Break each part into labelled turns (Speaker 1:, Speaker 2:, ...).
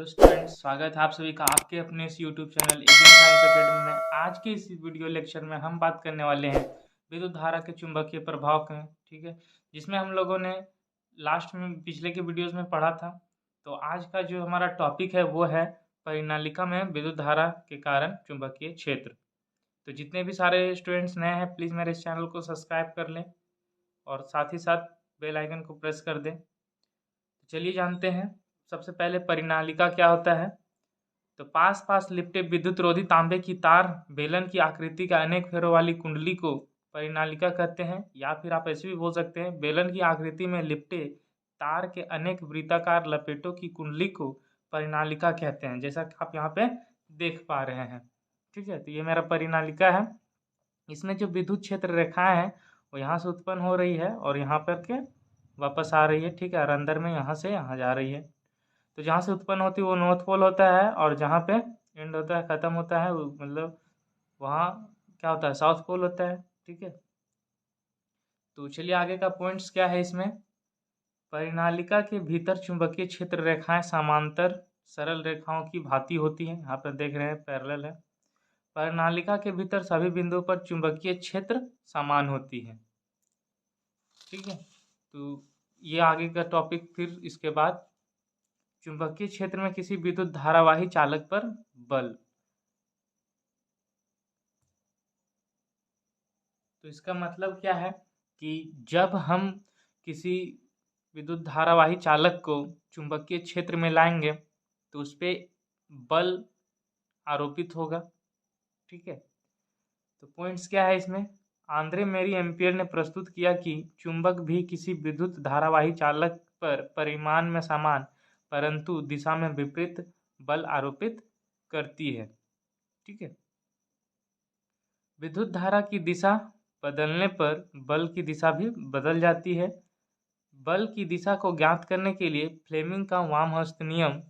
Speaker 1: Hello students, स्वागत है आप सभी का आपके अपने इस YouTube channel ageing science academy में। आज के इस वीडियो लेक्चर में हम बात करने वाले हैं विद्युत धारा के चुंबकीय प्रभाव के, ठीक है, जिसमें हम लोगों ने लास्ट में पिछले के वीडियोस में पढ़ा था। तो आज का जो हमारा टॉपिक है वो है परिनालिका में विद्युत धारा के कारण चुंबकीय क्षेत्र। तो जितने भी सारे स्टूडेंट्स नए हैं प्लीज़ मेरे इस चैनल को सब्सक्राइब कर लें और साथ ही साथ बेल आइकन को प्रेस कर दें। तो चलिए जानते हैं सबसे पहले परिनालिका क्या होता है। तो पास पास लिपटे विद्युत रोधी तांबे की तार बेलन की आकृति का अनेक फेरों वाली कुंडली को परिनालिका कहते हैं, या फिर आप ऐसे भी बोल सकते हैं बेलन की आकृति में लिपटे तार के अनेक वृत्ताकार लपेटों की कुंडली को परिनालिका कहते हैं, जैसा कि आप यहाँ पे देख पा रहे हैं। ठीक है, तो ये मेरा परिनालिका है। इसमें जो विद्युत क्षेत्र रेखाएं हैं वो यहाँ से उत्पन्न हो रही है और यहाँ पर के वापस आ रही है। ठीक है, और अंदर में यहाँ से यहाँ जा रही है। तो जहाँ से उत्पन्न होती है वो नॉर्थ पोल होता है और जहाँ पे एंड होता है, ख़त्म होता है, मतलब वहाँ क्या होता है, साउथ पोल होता है। ठीक है, तो चलिए आगे का पॉइंट्स क्या है इसमें। परिनालिका के भीतर चुंबकीय क्षेत्र रेखाएं समांतर सरल रेखाओं की भांति होती हैं। यहाँ पर देख रहे हैं पैरेलल है। परिनालिका के भीतर सभी बिंदुओं पर चुंबकीय क्षेत्र समान होती है। ठीक है, तो ये आगे का टॉपिक। फिर इसके बाद चुंबकीय क्षेत्र में किसी विद्युत धारावाही चालक पर बल। तो इसका मतलब क्या है कि जब हम किसी विद्युत धारावाही चालक को चुंबकीय क्षेत्र में लाएंगे तो उस पर बल आरोपित होगा। ठीक है, तो पॉइंट्स क्या है इसमें। आंद्रे मेरी एम्पियर ने प्रस्तुत किया कि चुंबक भी किसी विद्युत धारावाही चालक पर परिमाण में समान परंतु दिशा में विपरीत बल आरोपित करती है। ठीक है, विद्युत धारा की दिशा बदलने पर बल की दिशा भी बदल जाती है। बल की दिशा को ज्ञात करने के लिए फ्लेमिंग का वामहस्त नियम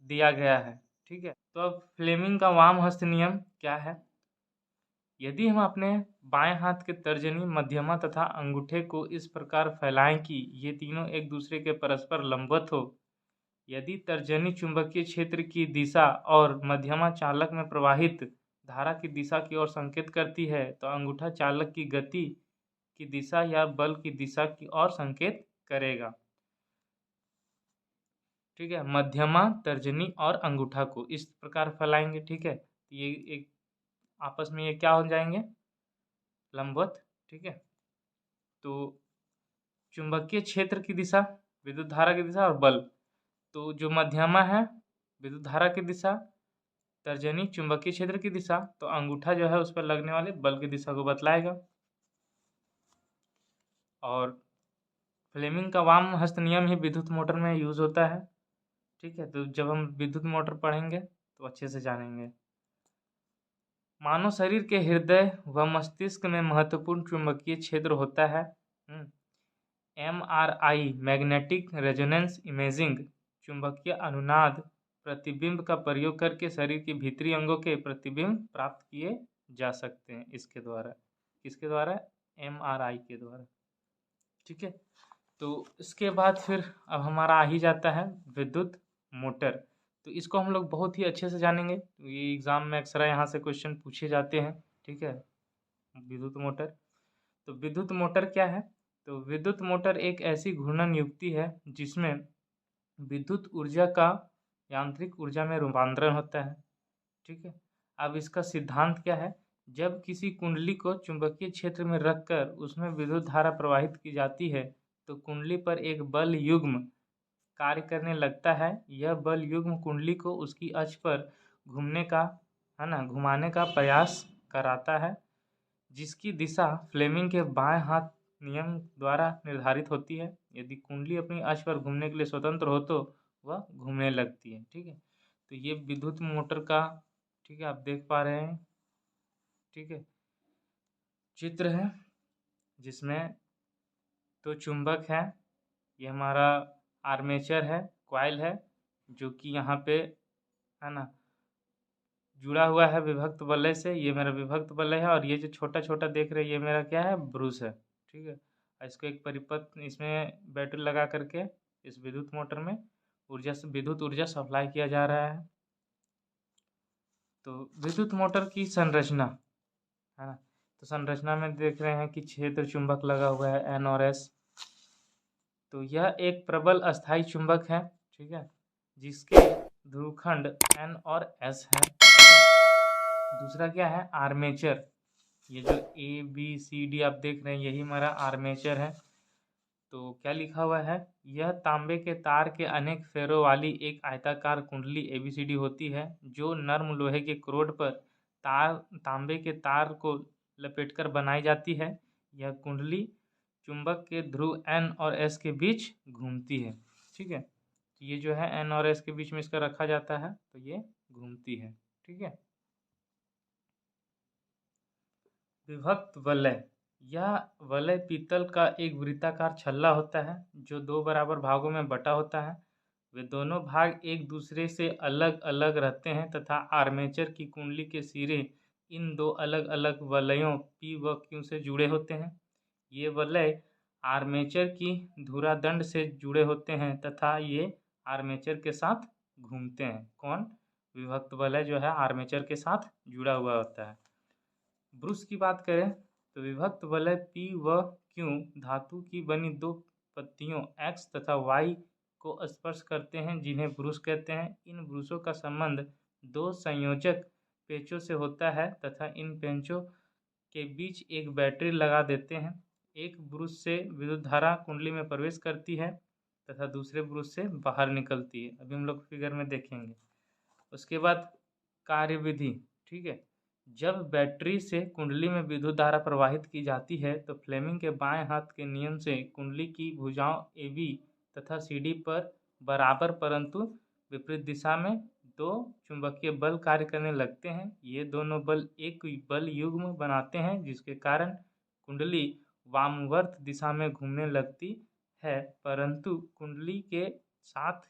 Speaker 1: दिया गया है। ठीक है, तो अब फ्लेमिंग का वामहस्त नियम क्या है। यदि हम अपने बाएं हाथ के तर्जनी, मध्यमा तथा अंगूठे को इस प्रकार फैलाएं कि ये तीनों एक दूसरे के परस्पर लंबवत हो, यदि तर्जनी चुंबकीय क्षेत्र की दिशा और मध्यमा चालक में प्रवाहित धारा की दिशा की ओर संकेत करती है, तो अंगूठा चालक की गति की दिशा या बल की दिशा की ओर संकेत करेगा। ठीक है, मध्यमा, तर्जनी और अंगूठा को इस प्रकार फैलाएंगे। ठीक है, ये एक आपस में ये क्या हो जाएंगे, लंबवत। ठीक है, तो चुंबकीय क्षेत्र की दिशा, विद्युत धारा की दिशा और बल। तो जो मध्यमा है विद्युत धारा की दिशा, तर्जनी चुंबकीय क्षेत्र की दिशा, तो अंगूठा जो है उस पर लगने वाले बल की दिशा को बतलाएगा। और फ्लेमिंग का वामहस्त नियम ही विद्युत मोटर में यूज होता है। ठीक है, तो जब हम विद्युत मोटर पढ़ेंगे तो अच्छे से जानेंगे। मानव शरीर के हृदय व मस्तिष्क में महत्वपूर्ण चुंबकीय क्षेत्र होता है। MRI मैग्नेटिक रेजोनेंस इमेजिंग चुंबकीय अनुनाद प्रतिबिंब का प्रयोग करके शरीर के भीतरी अंगों के प्रतिबिंब प्राप्त किए जा सकते हैं इसके द्वारा। किसके द्वारा, MRI के द्वारा। ठीक है, तो इसके बाद फिर अब हमारा आ ही जाता है विद्युत मोटर। तो इसको हम लोग बहुत ही अच्छे से जानेंगे। ये एग्जाम में अक्सर यहाँ से क्वेश्चन पूछे जाते हैं। ठीक है, विद्युत मोटर। तो विद्युत मोटर क्या है। तो विद्युत मोटर एक ऐसी घूर्णन युक्ति है जिसमें विद्युत ऊर्जा का यांत्रिक ऊर्जा में रूपांतरण होता है। ठीक है, अब इसका सिद्धांत क्या है। जब किसी कुंडली को चुंबकीय क्षेत्र में रखकर उसमें विद्युत धारा प्रवाहित की जाती है तो कुंडली पर एक बल युग्म कार्य करने लगता है। यह बल युग्म कुंडली को उसकी अक्ष पर घूमने का, है ना, घुमाने का प्रयास कराता है, जिसकी दिशा फ्लेमिंग के बाएं हाथ नियम द्वारा निर्धारित होती है। यदि कुंडली अपनी अक्ष पर घूमने के लिए स्वतंत्र हो तो वह घूमने लगती है। ठीक है, तो ये विद्युत मोटर का, ठीक है, आप देख पा रहे हैं, ठीक है, चित्र है जिसमें तो चुंबक है, ये हमारा आर्मेचर है, कॉइल है जो कि यहाँ पे, है ना, जुड़ा हुआ है विभक्त वलय से। ये मेरा विभक्त वलय है और ये जो छोटा छोटा देख रहे हैं ये मेरा क्या है, ब्रूस है। ठीक है, इसको एक परिपथ इसमें बैटरी लगा करके इस विद्युत मोटर में विद्युत ऊर्जा सप्लाई किया जा रहा है। तो विद्युत मोटर की संरचना है ना, तो संरचना में देख रहे हैं कि क्षेत्र चुंबक लगा हुआ है N और S। तो यह एक प्रबल अस्थाई चुंबक है, ठीक है, जिसके ध्रुवखंड N और S है। दूसरा क्या है, आर्मेचर। ये जो ABCD आप देख रहे हैं यही हमारा आर्मेचर है। तो क्या लिखा हुआ है, यह तांबे के तार के अनेक फेरों वाली एक आयताकार कुंडली ABCD होती है जो नर्म लोहे के क्रोड पर तांबे के तार को लपेटकर बनाई जाती है। यह कुंडली चुंबक के ध्रुव N और S के बीच घूमती है, ठीक है। तो ये जो है N और S के बीच में इसका रखा जाता है, तो ये घूमती है, ठीक है। विभक्त वलय, यह वलय पीतल का एक वृत्ताकार छल्ला होता है जो दो बराबर भागों में बटा होता है। वे दोनों भाग एक दूसरे से अलग अलग रहते हैं तथा आर्मेचर की कुंडली के सिरे इन दो अलग अलग वलयों P व Q से जुड़े होते हैं। ये वलय आर्मेचर की धुरादंड से जुड़े होते हैं तथा ये आर्मेचर के साथ घूमते हैं। कौन, विभक्त वलय जो है आर्मेचर के साथ जुड़ा हुआ होता है। ब्रूस की बात करें तो विभक्त वलय P व Q धातु की बनी दो पत्तियों X तथा Y को स्पर्श करते हैं जिन्हें ब्रूस कहते हैं। इन ब्रूसों का संबंध दो संयोजक पेचों से होता है तथा इन पेचों के बीच एक बैटरी लगा देते हैं। एक ब्रूस से विद्युत धारा कुंडली में प्रवेश करती है तथा दूसरे ब्रूस से बाहर निकलती है। अभी हम लोग फिगर में देखेंगे। उसके बाद कार्यविधि, ठीक है। जब बैटरी से कुंडली में विद्युत धारा प्रवाहित की जाती है तो फ्लेमिंग के बाएं हाथ के नियम से कुंडली की भुजाओं AB तथा CD पर बराबर परंतु विपरीत दिशा में दो चुंबकीय बल कार्य करने लगते हैं। ये दोनों बल एक बल युग्म बनाते हैं जिसके कारण कुंडली वामवर्त दिशा में घूमने लगती है, परंतु कुंडली के साथ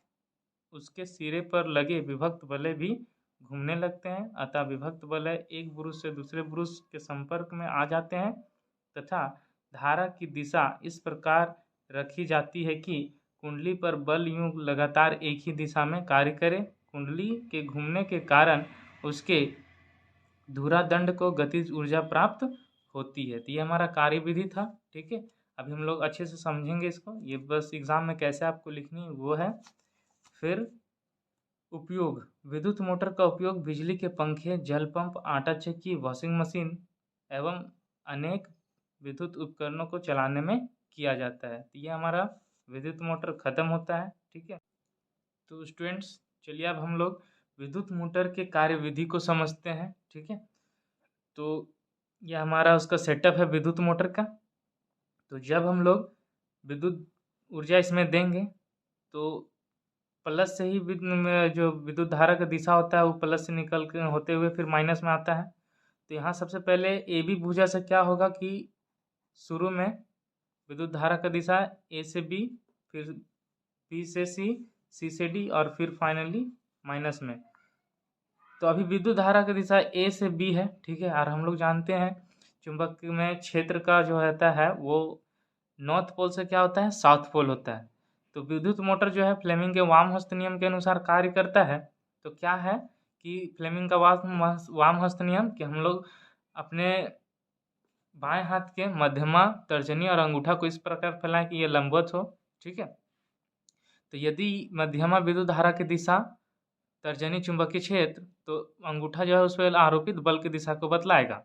Speaker 1: उसके सिरे पर लगे विभक्त वलय भी घूमने लगते हैं। अतः विभक्त वलय एक ब्रूस से दूसरे ब्रूस के संपर्क में आ जाते हैं तथा धारा की दिशा इस प्रकार रखी जाती है कि कुंडली पर बल यूं लगातार एक ही दिशा में कार्य करे। कुंडली के घूमने के कारण उसके धुरादंड को गतिज ऊर्जा प्राप्त होती है। तो ये हमारा कार्यविधि था, ठीक है। अभी हम लोग अच्छे से समझेंगे इसको, ये बस एग्जाम में कैसे आपको लिखनी है वो है। फिर उपयोग, विद्युत मोटर का उपयोग बिजली के पंखे, जल पंप, आटा चक्की, वॉशिंग मशीन एवं अनेक विद्युत उपकरणों को चलाने में किया जाता है। तो ये हमारा विद्युत मोटर खत्म होता है, ठीक है। तो स्टूडेंट्स चलिए अब हम लोग विद्युत मोटर के कार्यविधि को समझते हैं, ठीक है। तो यह हमारा उसका सेटअप है विद्युत मोटर का। तो जब हम लोग विद्युत ऊर्जा इसमें देंगे तो प्लस से ही जो विद्युत धारा का दिशा होता है वो प्लस से निकल के होते हुए फिर माइनस में आता है। तो यहाँ सबसे पहले AB भुजा से क्या होगा कि शुरू में विद्युत धारा का दिशा A से B, फिर B से C, C से D और फिर फाइनली माइनस में। तो अभी विद्युत धारा की दिशा A से B है, ठीक है। और हम लोग जानते हैं चुंबक में क्षेत्र का जो रहता है वो नॉर्थ पोल से क्या होता है, साउथ पोल होता है। तो विद्युत मोटर जो है फ्लेमिंग के वाम हस्त नियम के अनुसार कार्य करता है। तो क्या है कि फ्लेमिंग का वाम हस्त नियम कि हम लोग अपने बाएं हाथ के मध्यमा, तर्जनी और अंगूठा को इस प्रकार फैलाएं कि ये लंबवत हो, ठीक है। तो यदि मध्यमा विद्युत धारा की दिशा, तर्जनी चुंबकीय क्षेत्र, तो अंगूठा जो है उस पर आरोपित बल की दिशा को बतलाएगा।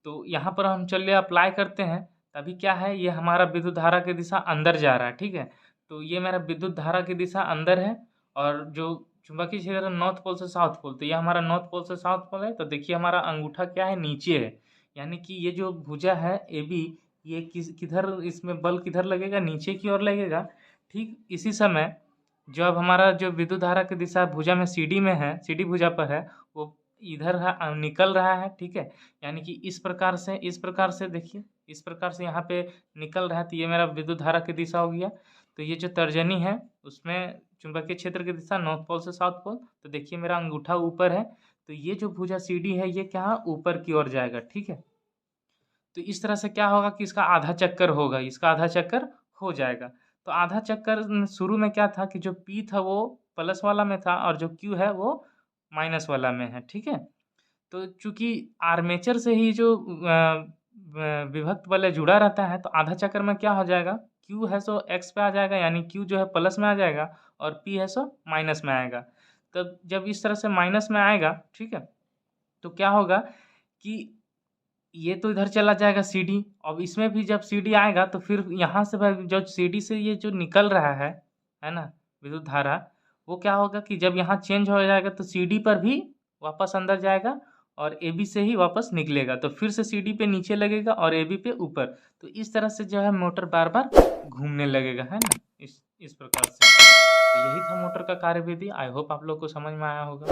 Speaker 1: तो यहाँ पर हम चलिए अप्लाई करते हैं। तभी क्या है, ये हमारा विद्युत धारा की दिशा अंदर जा रहा है, ठीक है। तो ये मेरा विद्युत धारा की दिशा अंदर है और जो चुंबकीय क्षेत्र नॉर्थ पोल से साउथ पोल, तो ये हमारा नॉर्थ पोल से साउथ पोल है। तो देखिए हमारा अंगूठा क्या है, नीचे है, यानी कि ये जो भुजा है AB, ये किधर इसमें बल किधर लगेगा, नीचे की ओर लगेगा। ठीक इसी समय जब हमारा जो विद्युत धारा की दिशा भुजा में CD में है, CD भुजा पर है, वो इधर है, निकल रहा है, ठीक है। यानी कि इस प्रकार से देखिए, इस प्रकार से यहाँ पे निकल रहा है। तो ये मेरा विद्युत धारा की दिशा हो गया। तो ये जो तर्जनी है उसमें चुंबकीय क्षेत्र की दिशा नॉर्थ पोल से साउथ पोल। तो देखिए मेरा अंगूठा ऊपर है, तो ये जो भुजा CD है ये क्या ऊपर की ओर जाएगा, ठीक है। तो इस तरह से क्या होगा कि इसका आधा चक्कर हो जाएगा। तो आधा चक्कर शुरू में क्या था कि जो P था वो प्लस वाला में था और जो क्यू है वो माइनस वाला में है, ठीक है। तो चूंकि आर्मेचर से ही जो विभक्त वलय जुड़ा रहता है, तो आधा चक्र में क्या हो जाएगा, क्यू है सो एक्स पे आ जाएगा, यानी क्यू जो है प्लस में आ जाएगा और पी है सो माइनस में आएगा। तब जब इस तरह से माइनस में आएगा, ठीक है, तो क्या होगा कि ये तो इधर चला जाएगा सी डी। अब इसमें भी जब सी डी आएगा तो फिर यहाँ से जो सी डी से ये जो निकल रहा है ना, विद्युत धारा, वो क्या होगा कि जब यहाँ चेंज हो जाएगा तो सी डी पर भी वापस अंदर जाएगा और ए बी से ही वापस निकलेगा, तो फिर से सी डी पे नीचे लगेगा और ए बी पे ऊपर। तो इस तरह से जो है मोटर बार बार घूमने लगेगा, है ना, इस प्रकार से। तो यही था मोटर का कार्यविधि। आई होप आप लोग को समझ में आया होगा।